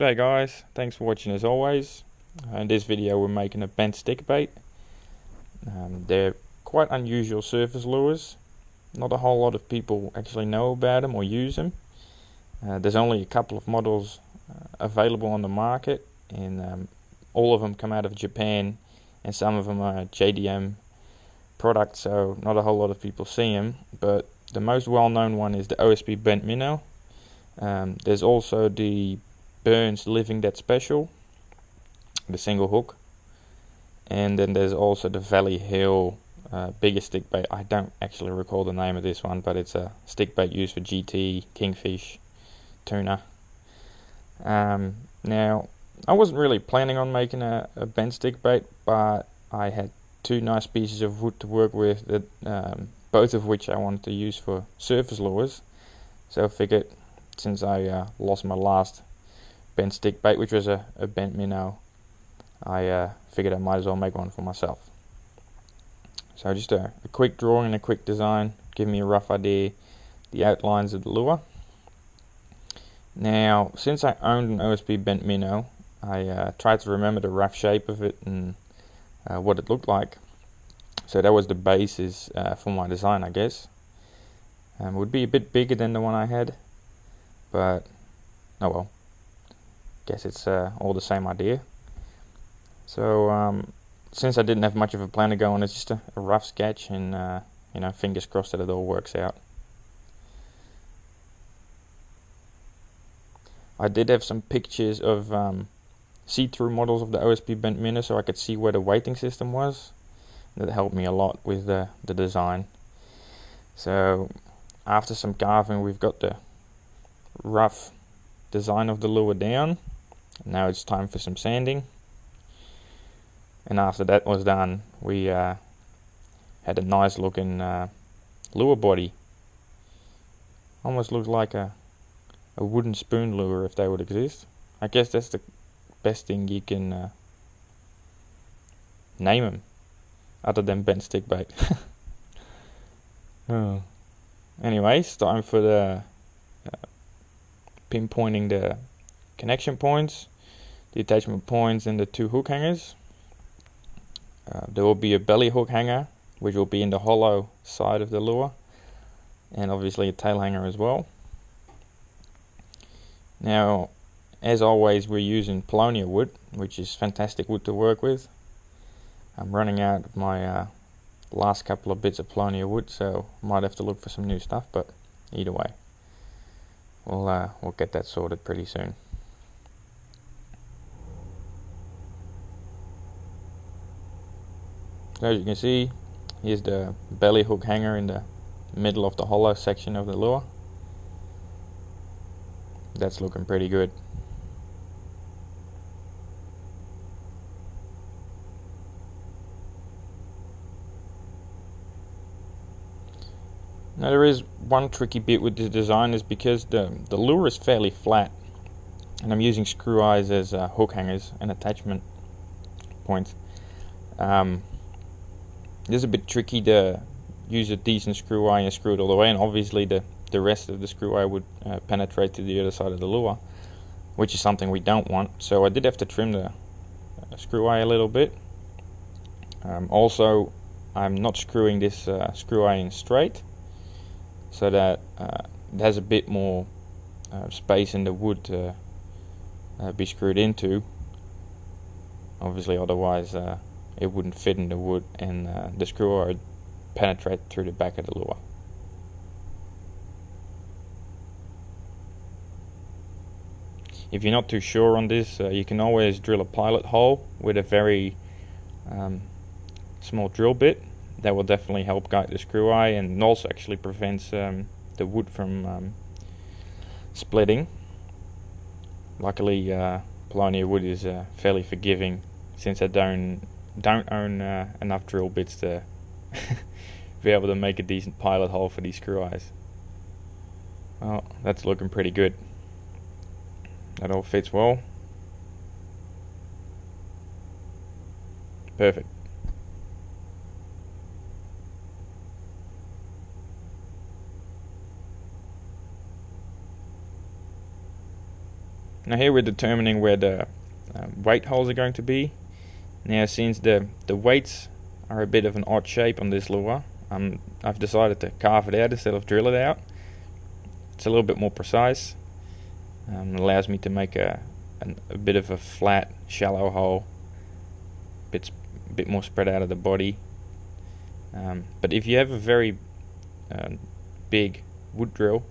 G'day guys, thanks for watching as always. In this video we're making a bent stickbait. They're quite unusual surface lures. Not a whole lot of people actually know about them or use them. There's only a couple of models available on the market, and all of them come out of Japan, and some of them are JDM products, so not a whole lot of people see them. But the most well-known one is the OSB bent minnow. There's also the Burns Living That Special, the single hook, and then there's also the Valley Hill bigger stickbait. I don't actually recall the name of this one, but it's a stickbait used for GT, kingfish, tuna. Now, I wasn't really planning on making a bent stickbait, but I had two nice pieces of wood to work with, that both of which I wanted to use for surface lures. So I figured, since I lost my last bent stickbait, which was a bent minnow, I figured I might as well make one for myself. So just a quick drawing and a quick design, give me a rough idea, the outlines of the lure. Now, since I owned an OSB bent minnow, I tried to remember the rough shape of it and what it looked like. So that was the basis for my design, I guess. It would be a bit bigger than the one I had, but oh well, guess it's all the same idea. So since I didn't have much of a plan to go on, it's just a rough sketch, and fingers crossed that it all works out. I did have some pictures of see-through models of the OSB bent minnow, so I could see where the weighting system was. That helped me a lot with the design. So after some carving, we've got the rough design of the lure down. Now it's time for some sanding. And after that was done, we had a nice looking lure body. Almost looks like a wooden spoon lure, if they would exist. I guess that's the best thing you can name them, other than bent stickbait. Oh. Anyways, time for the pinpointing the connection points, the attachment points, and the two hook hangers. There will be a belly hook hanger, which will be in the hollow side of the lure, and obviously a tail hanger as well. Now, as always, we're using paulownia wood, which is fantastic wood to work with. I'm running out of my last couple of bits of paulownia wood, so might have to look for some new stuff, but either way, we'll get that sorted pretty soon. So as you can see, here's the belly hook hanger in the middle of the hollow section of the lure. That's looking pretty good. Now there is one tricky bit with this design, is because the lure is fairly flat, and I'm using screw eyes as hook hangers and attachment points. It's a bit tricky to use a decent screw eye and screw it all the way, and obviously the rest of the screw eye would penetrate to the other side of the lure, which is something we don't want. So I did have to trim the screw eye a little bit. Also, I'm not screwing this screw eye in straight, so that it has a bit more space in the wood to be screwed into. Obviously, otherwise it wouldn't fit in the wood, and the screw eye would penetrate through the back of the lure. If you're not too sure on this, you can always drill a pilot hole with a very small drill bit. That will definitely help guide the screw eye, and also actually prevents the wood from splitting. Luckily, paulownia wood is fairly forgiving, since I don't own enough drill bits to be able to make a decent pilot hole for these screw eyes. Well, that's looking pretty good. That all fits well. Perfect. Now here we're determining where the weight holes are going to be. Now since the weights are a bit of an odd shape on this lure, I've decided to carve it out instead of drill it out. It's a little bit more precise. It allows me to make a bit of a flat, shallow hole, bit more spread out of the body. But if you have a very big wood drill,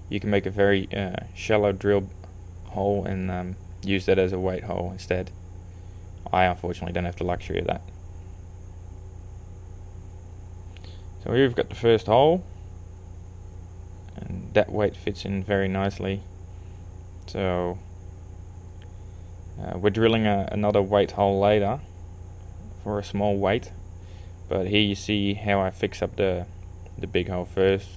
you can make a very shallow drill hole and use that as a weight hole instead. I unfortunately don't have the luxury of that. So here we've got the first hole, and that weight fits in very nicely. So we're drilling another weight hole later for a small weight, but here you see how I fix up the big hole first.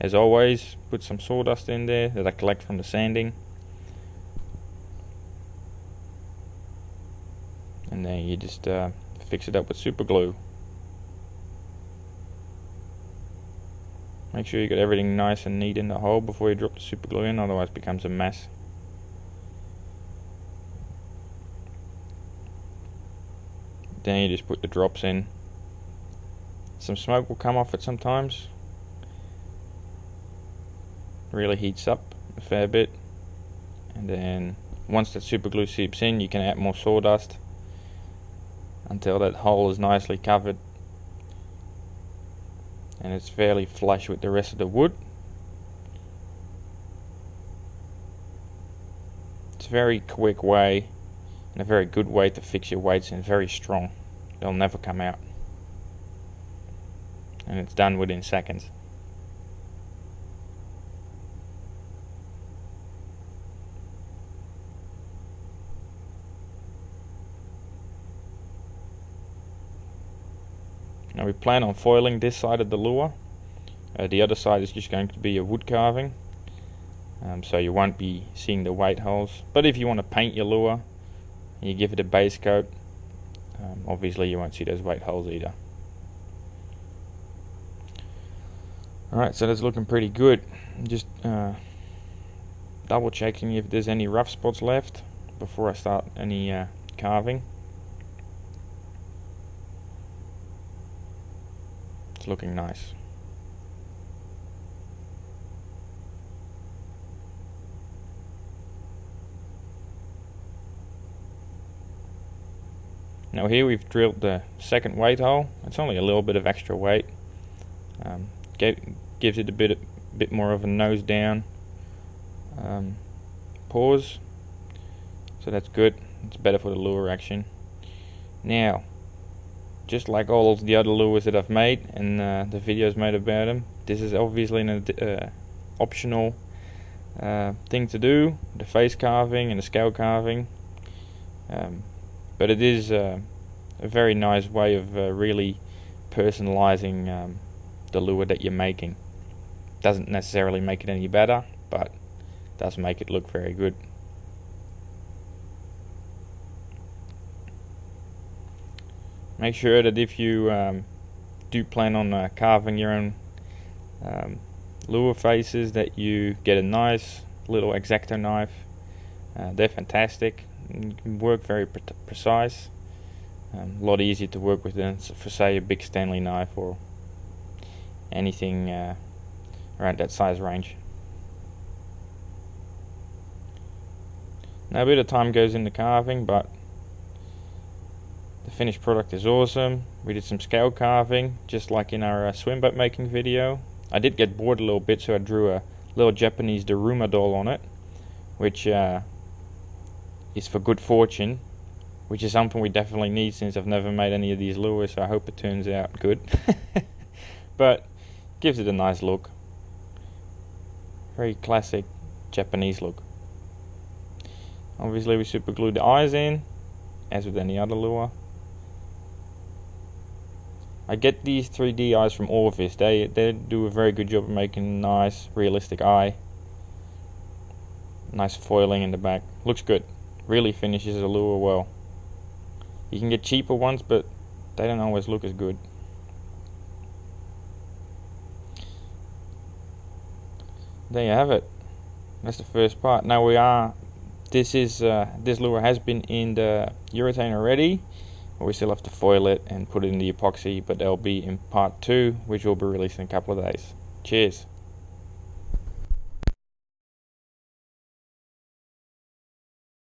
As always, put some sawdust in there that I collect from the sanding, and then you just fix it up with super glue. Make sure you get everything nice and neat in the hole before you drop the super glue in, otherwise it becomes a mess. Then you just put the drops in. Some smoke will come off it sometimes. Really heats up a fair bit, and then once that super glue seeps in, you can add more sawdust until that hole is nicely covered and it's fairly flush with the rest of the wood. It's a very quick way and a very good way to fix your weights, and very strong. They'll never come out, and it's done within seconds. Now we plan on foiling this side of the lure. The other side is just going to be a wood carving, so you won't be seeing the weight holes. But if you want to paint your lure, you give it a base coat, obviously you won't see those weight holes either. Alright, so that's looking pretty good. Just double checking if there's any rough spots left before I start any carving. It's looking nice. Now here we've drilled the second weight hole. It's only a little bit of extra weight. Gives it a bit more of a nose down pause. So that's good. It's better for the lure action. Now, just like all of the other lures that I've made and the videos made about them, this is obviously an optional thing to do, the face carving and the scale carving, but it is a very nice way of really personalizing the lure that you're making. Doesn't necessarily make it any better, but does make it look very good. Make sure that if you do plan on carving your own lure faces, that you get a nice little X-Acto knife. They're fantastic. You can work very precise. A lot easier to work with than, for say, a big Stanley knife or anything around that size range. Now a bit of time goes into carving, but the finished product is awesome. We did some scale carving, just like in our swim boat making video. I did get bored a little bit, so I drew a little Japanese Daruma doll on it, which is for good fortune, which is something we definitely need since I've never made any of these lures, so I hope it turns out good. But gives it a nice look. Very classic Japanese look. Obviously we super glued the eyes in, as with any other lure. I get these 3D eyes from Orvis. They do a very good job of making a nice realistic eye. Nice foiling in the back. Looks good. Really finishes the lure well. You can get cheaper ones, but they don't always look as good. There you have it. That's the first part. Now we are This lure has been in the urethane already. We still have to foil it and put it in the epoxy, but they'll be in part 2, which will be released in a couple of days. Cheers.